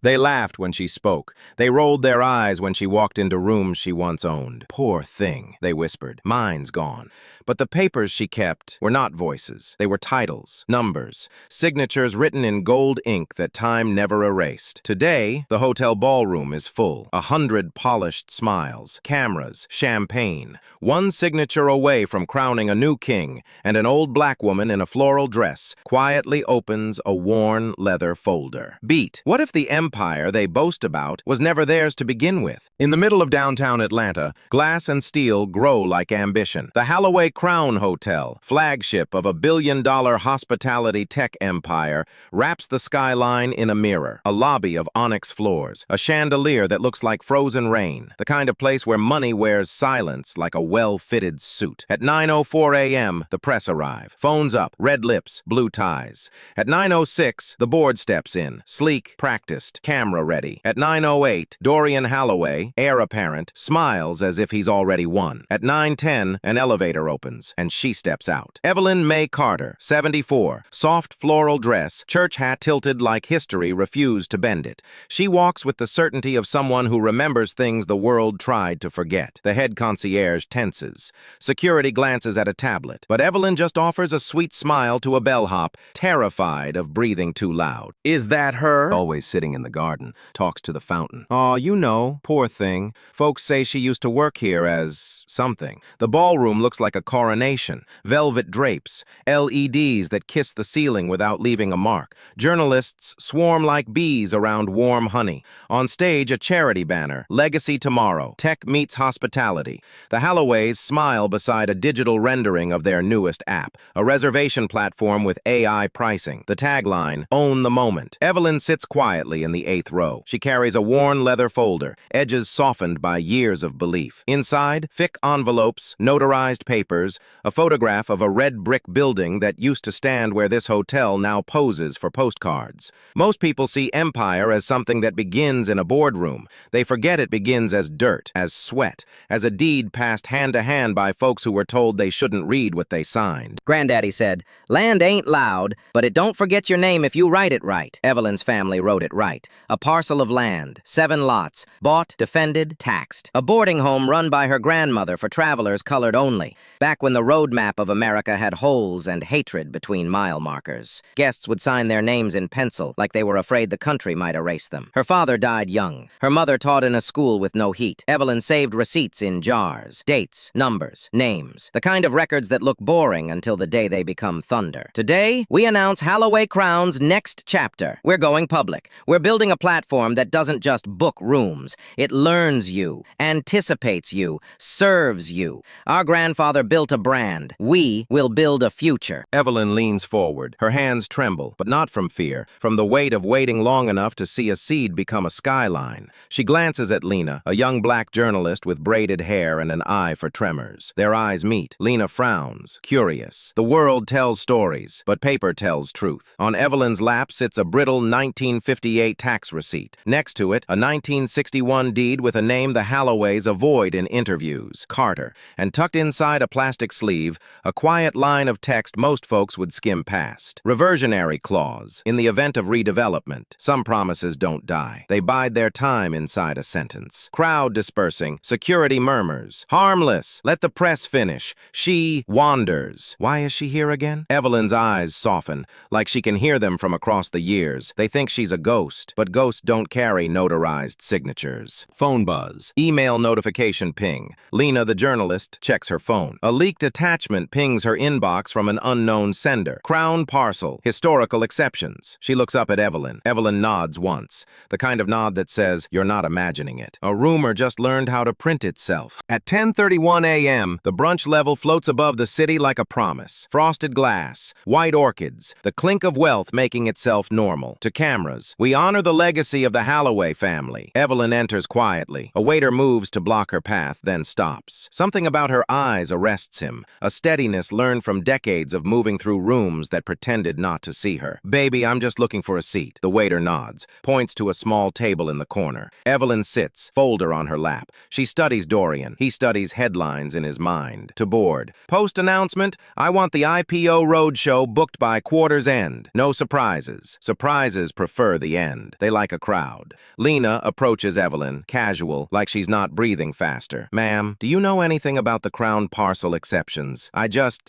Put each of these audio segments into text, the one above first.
They laughed when she spoke. They rolled their eyes when she walked into rooms she once owned. Poor thing, they whispered. Mine's gone. But the papers she kept were not voices. They were titles, numbers, signatures written in gold ink that time never erased. Today, the hotel ballroom is full. 100 polished smiles, cameras, champagne. One signature away from crowning a new king, and an old black woman in a floral dress quietly opens a worn leather folder. Beat. What if the empire they boast about was never theirs to begin with? In the middle of downtown Atlanta, glass and steel grow like ambition. The Holloway Crown Hotel, flagship of a billion-dollar hospitality tech empire, wraps the skyline in a mirror, a lobby of onyx floors, a chandelier that looks like frozen rain, the kind of place where money wears silence like a well-fitted suit. At 9:04 a.m., the press arrive. Phones up, red lips, blue ties. At 9:06, the board steps in, sleek, practiced, camera ready. At 9:08, Dorian Holloway, heir apparent, smiles as if he's already won. At 9:10, an elevator opens, and she steps out. Evelyn May Carter, 74, soft floral dress, church hat tilted like history refused to bend it. She walks with the certainty of someone who remembers things the world tried to forget. The head concierge tenses. Security glances at a tablet, but Evelyn just offers a sweet smile to a bellhop, terrified of breathing too loud. Is that her? Always sitting in the garden, talks to the fountain. Aw, you know, poor thing. Folks say she used to work here as something. The ballroom looks like a coronation, velvet drapes, LEDs that kiss the ceiling without leaving a mark. Journalists swarm like bees around warm honey. On stage, a charity banner, Legacy Tomorrow, Tech Meets Hospitality. The Holloways smile beside a digital rendering of their newest app, a reservation platform with AI pricing. The tagline, Own the Moment. Evelyn sits quietly in the 8th row. She carries a worn leather folder, edges softened by years of belief. Inside, thick envelopes, notarized papers, a photograph of a red brick building that used to stand where this hotel now poses for postcards. Most people see empire as something that begins in a boardroom. They forget it begins as dirt, as sweat, as a deed passed hand to hand by folks who were told they shouldn't read what they signed. Granddaddy said, "Land ain't loud, but it don't forget your name if you write it right." Evelyn's family wrote it right. A parcel of land, 7 lots, bought, defended, taxed. A boarding home run by her grandmother for travelers colored only, back when the road map of America had holes and hatred between mile markers. Guests would sign their names in pencil, like they were afraid the country might erase them. Her father died young. Her mother taught in a school with no heat. Evelyn saved receipts in jars, dates, numbers, names, the kind of records that look boring until the day they become thunder. Today, we announce Holloway Crown's next chapter. We're going public. We're building a platform that doesn't just book rooms. It learns you, anticipates you, serves you. Our grandfather built a brand. We will build a future. Evelyn leans forward. Her hands tremble, but not from fear, from the weight of waiting long enough to see a seed become a skyline. She glances at Lena, a young black journalist with braided hair and an eye for tremors. Their eyes meet. Lena frowns, curious. The world tells stories, but paper tells truth. On Evelyn's lap sits a brittle 1958 tax receipt. Next to it, a 1961 deed with a name the Holloways avoid in interviews, Carter. And tucked inside a plastic sleeve, a quiet line of text most folks would skim past. Reversionary clause. In the event of redevelopment, some promises don't die. They bide their time inside a sentence. Crowd dispersing. Security murmurs. Harmless. Let the press finish. She wanders. Why is she here again? Evelyn's eyes soften, like she can hear them from across the years. They think she's a ghost, but ghosts don't carry notarized signatures. Phone buzz. Email notification ping. Lena, the journalist, checks her phone. A leaked attachment pings her inbox from an unknown sender. Crown parcel. Historical exceptions. She looks up at Evelyn. Evelyn nods once. The kind of nod that says, you're not imagining it. A rumor just learned how to print itself. At 10:31 a.m., the brunch level floats above the city like a promise. Frosted glass, white orchids, the clink of wealth making itself normal. To cameras, we honor the legacy of the Holloway family. Evelyn enters quietly. A waiter moves to block her path, then stops. Something about her eyes arrests him, a steadiness learned from decades of moving through rooms that pretended not to see her. Baby, I'm just looking for a seat. The waiter nods, points to a small table in the corner. Evelyn sits, folder on her lap. She studies Dorian. He studies headlines in his mind. To board. Post-announcement, I want the IPO roadshow booked by quarter's end. No surprises. Surprises prefer the end. land. They like a crowd. Lena approaches Evelyn, casual, like she's not breathing faster. Ma'am, do you know anything about the Crown parcel exceptions?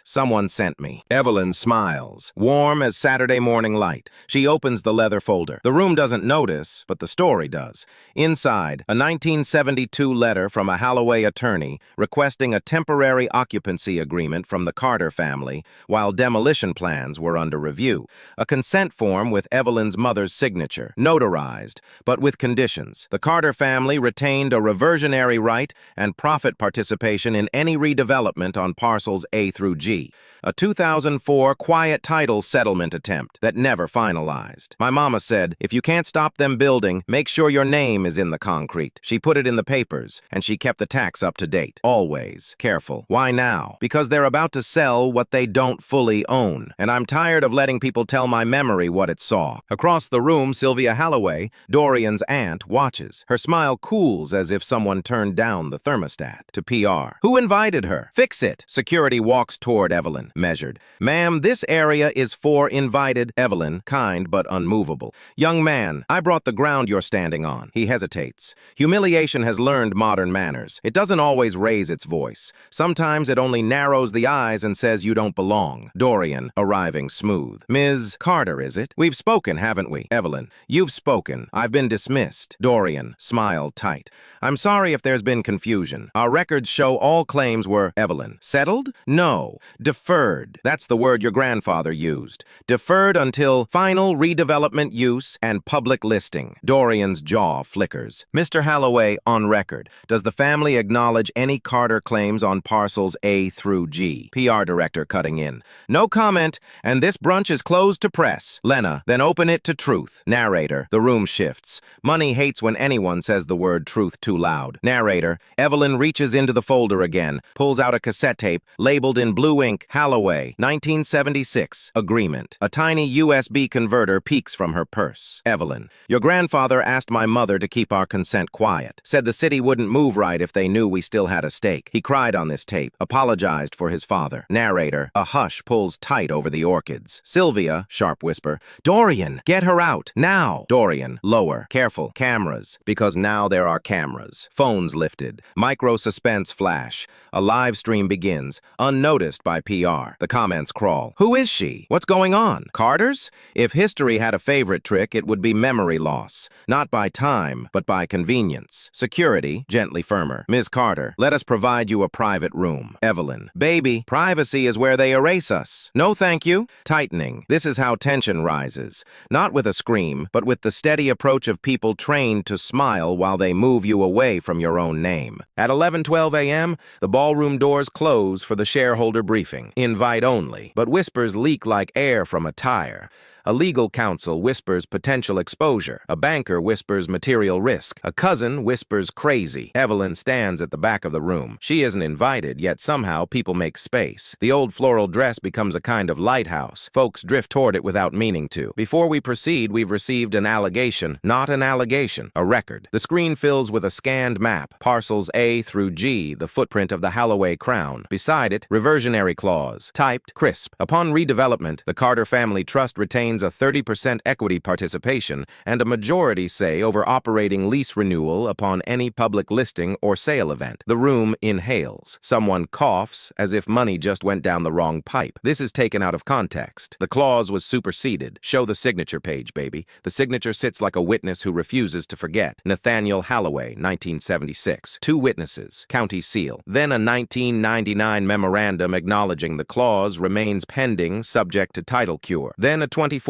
Someone sent me. Evelyn smiles, warm as Saturday morning light. She opens the leather folder. The room doesn't notice, but the story does. Inside, a 1972 letter from a Holloway attorney requesting a temporary occupancy agreement from the Carter family while demolition plans were under review. A consent form with Evelyn's mother's signature, notarized, but with conditions. The Carter family retained a reversionary right and profit participation in any redevelopment on parcels A through G. A 2004 quiet title settlement attempt that never finalized. My mama said, if you can't stop them building, make sure your name is in the concrete. She put it in the papers, and she kept the tax up to date. Always. Careful. Why now? Because they're about to sell what they don't fully own, and I'm tired of letting people tell my memory what it saw. Across the room, Sylvia Holloway, Dorian's aunt, watches. Her smile cools as if someone turned down the thermostat. To PR. Who invited her? Fix it. Security walks toward Evelyn. Measured. Ma'am, this area is for invited. Evelyn, kind but unmovable. Young man, I brought the ground you're standing on. He hesitates. Humiliation has learned modern manners. It doesn't always raise its voice. Sometimes it only narrows the eyes and says you don't belong. Dorian, arriving smooth. Ms. Carter, is it? We've spoken, haven't we? Evelyn, you've spoken. I've been dismissed. Dorian, smile tight. I'm sorry if there's been confusion. Our records show all claims were. Evelyn, settled? No. Deferred. That's the word your grandfather used. Deferred until final redevelopment use and public listing. Dorian's jaw flickers. Mr. Holloway, on record, does the family acknowledge any Carter claims on parcels A through G? PR director cutting in. No comment, and this brunch is closed to press. Lena, then open it to truth. Narrator, the room shifts. Money hates when anyone says the word truth too loud. Narrator, Evelyn reaches into the folder again, pulls out a cassette tape, labeled in blue ink, Holloway, 1976, agreement. A tiny USB converter peeks from her purse. Evelyn, your grandfather asked my mother to keep our consent quiet. Said the city wouldn't move right if they knew we still had a stake. He cried on this tape, apologized for his father. Narrator, a hush pulls tight over the orchids. Sylvia, sharp whisper, Dorian, get her out, now. Dorian, lower, careful, cameras, because now there are cameras. Phones lifted, micro suspense flash. A live stream begins, unnoticed by PR. The comments crawl. Who is she? What's going on? Carter's? If history had a favorite trick, it would be memory loss. Not by time, but by convenience. Security, gently firmer. Ms. Carter, let us provide you a private room. Evelyn, baby, privacy is where they erase us. No thank you. Tightening. This is how tension rises. Not with a scream, but with the steady approach of people trained to smile while they move you away from your own name. At 11:12 a.m., the ballroom doors close for the shareholder briefing. Invite only, but whispers leak like air from a tire. A legal counsel whispers potential exposure. A banker whispers material risk. A cousin whispers crazy. Evelyn stands at the back of the room. She isn't invited, yet somehow people make space. The old floral dress becomes a kind of lighthouse. Folks drift toward it without meaning to. Before we proceed, we've received an allegation. Not an allegation, a record. The screen fills with a scanned map. Parcels A through G, the footprint of the Holloway crown. Beside it, reversionary clause. Typed, crisp. Upon redevelopment, the Carter Family Trust retains a 30% equity participation and a majority say over operating lease renewal upon any public listing or sale event. The room inhales. Someone coughs as if money just went down the wrong pipe. This is taken out of context. The clause was superseded. Show the signature page, baby. The signature sits like a witness who refuses to forget. Nathaniel Holloway, 1976. 2 witnesses. County seal. Then a 1999 memorandum acknowledging the clause remains pending, subject to title cure. Then a 2014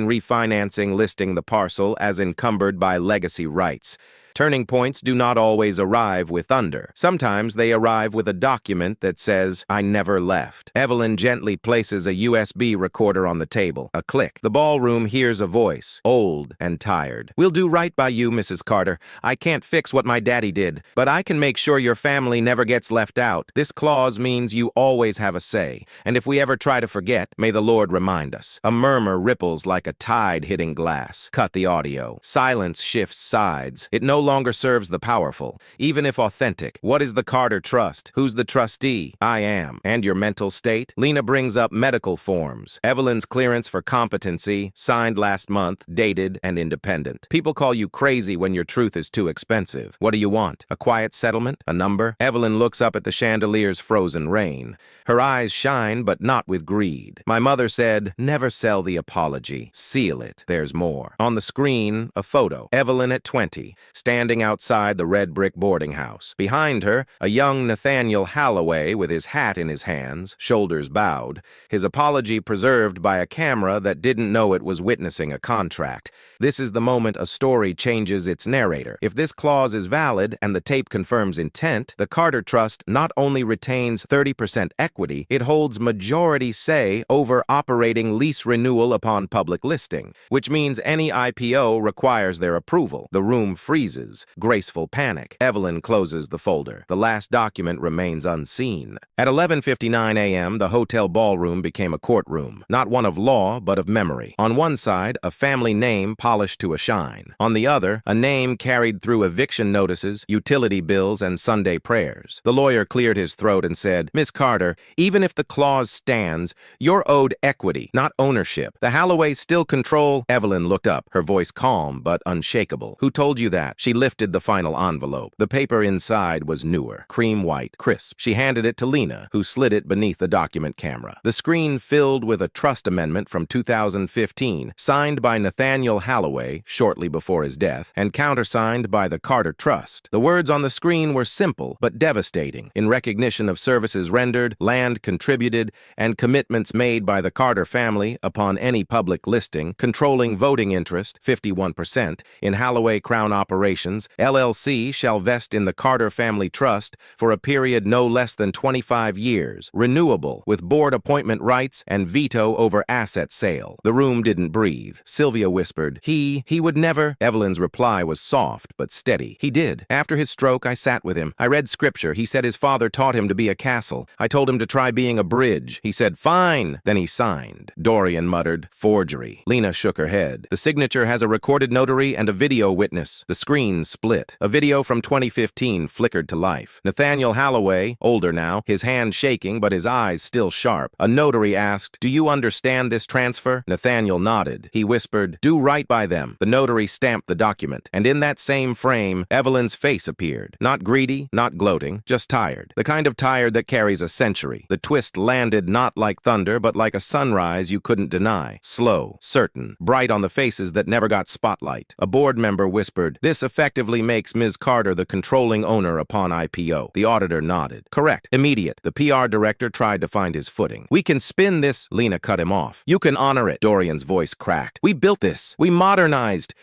refinancing listing the parcel as encumbered by legacy rights. Turning points do not always arrive with thunder. Sometimes they arrive with a document that says, I never left. Evelyn gently places a USB recorder on the table. A click. The ballroom hears a voice, old and tired. We'll do right by you, Mrs. Carter. I can't fix what my daddy did, but I can make sure your family never gets left out. This clause means you always have a say, and if we ever try to forget, may the Lord remind us. A murmur ripples like a tide hitting glass. Cut the audio. Silence shifts sides. It no longer serves the powerful, even if authentic. What is the Carter Trust? Who's the trustee? I am. And your mental state? Lena brings up medical forms. Evelyn's clearance for competency, signed last month, dated and independent. People call you crazy when your truth is too expensive. What do you want? A quiet settlement? A number? Evelyn looks up at the chandelier's frozen rain. Her eyes shine, but not with greed. My mother said, never sell the apology. Seal it. There's more. On the screen, a photo. Evelyn at 20, standing outside the red brick boarding house. Behind her, a young Nathaniel Halloway with his hat in his hands, shoulders bowed, his apology preserved by a camera that didn't know it was witnessing a contract. This is the moment a story changes its narrator. If this clause is valid and the tape confirms intent, the Carter Trust not only retains 30% equity, it holds majority say over operating lease renewal upon public listing, which means any IPO requires their approval. The room freezes. Graceful panic. Evelyn closes the folder. The last document remains unseen. At 11:59 a.m., the hotel ballroom became a courtroom, not one of law, but of memory. On one side, a family name polished to a shine. On the other, a name carried through eviction notices, utility bills, and Sunday prayers. The lawyer cleared his throat and said, Miss Carter, even if the clause stands, you're owed equity, not ownership. The Halloways still control. Evelyn looked up, her voice calm but unshakable. Who told you that? She lifted the final envelope. The paper inside was newer, cream white, crisp. She handed it to Lena, who slid it beneath the document camera. The screen filled with a trust amendment from 2015, signed by Nathaniel Halloway shortly before his death, and countersigned by the Carter Trust. The words on the screen were simple but devastating. In recognition of services rendered, land contributed, and commitments made by the Carter family upon any public listing, controlling voting interest, 51%, in Halloway Crown Operations, LLC shall vest in the Carter Family Trust for a period no less than 25 years, renewable, with board appointment rights and veto over asset sale. The room didn't breathe. Sylvia whispered, He would never. Evelyn's reply was soft but steady. He did. After his stroke, I sat with him. I read scripture. He said his father taught him to be a castle. I told him to try being a bridge. He said, fine. Then he signed. Dorian muttered, forgery. Lena shook her head. The signature has a recorded notary and a video witness. The screen split. A video from 2015 flickered to life. Nathaniel Halloway, older now, his hand shaking but his eyes still sharp. A notary asked, do you understand this transfer? Nathaniel nodded. He whispered, do right by them. The notary stamped the document, and in that same frame, Evelyn's face appeared. Not greedy, not gloating, just tired. The kind of tired that carries a century. The twist landed not like thunder, but like a sunrise you couldn't deny. Slow, certain, bright on the faces that never got spotlight. A board member whispered, this effectively makes Ms. Carter the controlling owner upon IPO. The auditor nodded. Correct. Immediate. The PR director tried to find his footing. We can spin this. Lena cut him off. You can honor it. Dorian's voice cracked. We built this. We modernized.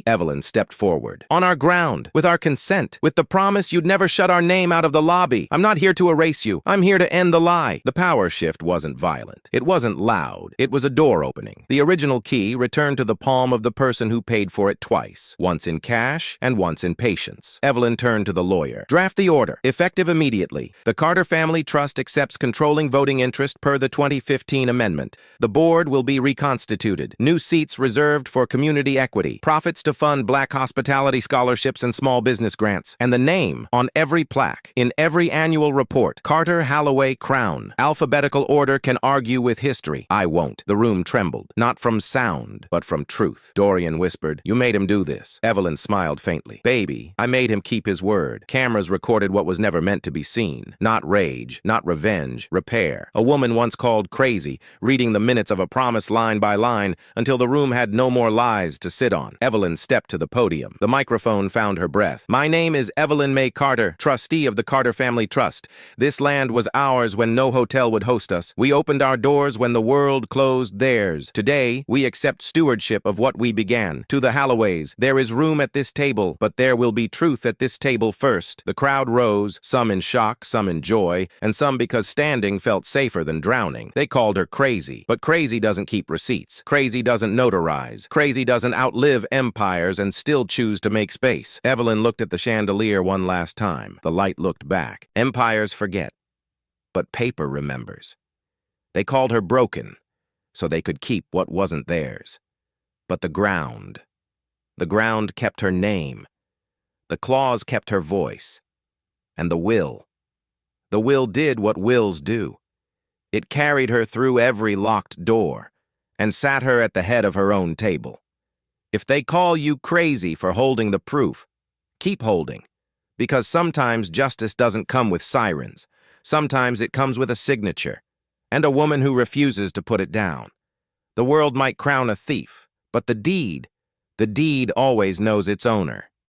Evelyn stepped forward. On our ground. With our consent. With the promise you'd never shut our name out of the lobby. I'm not here to erase you. I'm here to end the lie. The power shift wasn't violent. It wasn't loud. It was a door opening. The original key returned to the palm of the person who paid for it twice. Once in cash and once in patience. Evelyn turned to the lawyer. Draft the order. Effective immediately. The Carter Family Trust accepts controlling voting interest per the 2015 amendment. The board will be reconstituted. New seats reserved for community equity. Profits to fund Black hospitality scholarships and small business grants. And the name on every plaque, in every annual report. Carter Halloway Crown. Alphabetical order can argue with history. I won't. The room trembled. Not from sound, but from truth. Dorian whispered, you made him do this. Evelyn smiled faintly. Baby, I made him keep his word. Cameras recorded what was never meant to be seen. Not rage, not revenge, repair. A woman once called crazy, reading the minutes of a promise line by line until the room had no more lies to sit on. Evelyn stepped to the podium. The microphone found her breath. My name is Evelyn May Carter, trustee of the Carter Family Trust. This land was ours when no hotel would host us. We opened our doors when the world closed theirs. Today, we accept stewardship of what we began. To the Halloways, there is room at this table, but there will be truth at this table first. The crowd rose, some in shock, some in joy, and some because standing felt safer than drowning. They called her crazy, but crazy doesn't keep receipts. Crazy doesn't notarize. Crazy doesn't outlive empires and still choose to make space. Evelyn looked at the chandelier one last time. The light looked back. Empires forget, but paper remembers. They called her broken, so they could keep what wasn't theirs. But the ground kept her name. The claws kept her voice. And the will. The will did what wills do. It carried her through every locked door and sat her at the head of her own table. If they call you crazy for holding the proof, keep holding, because sometimes justice doesn't come with sirens. Sometimes it comes with a signature, and a woman who refuses to put it down. The world might crown a thief, but the deed always knows its owner.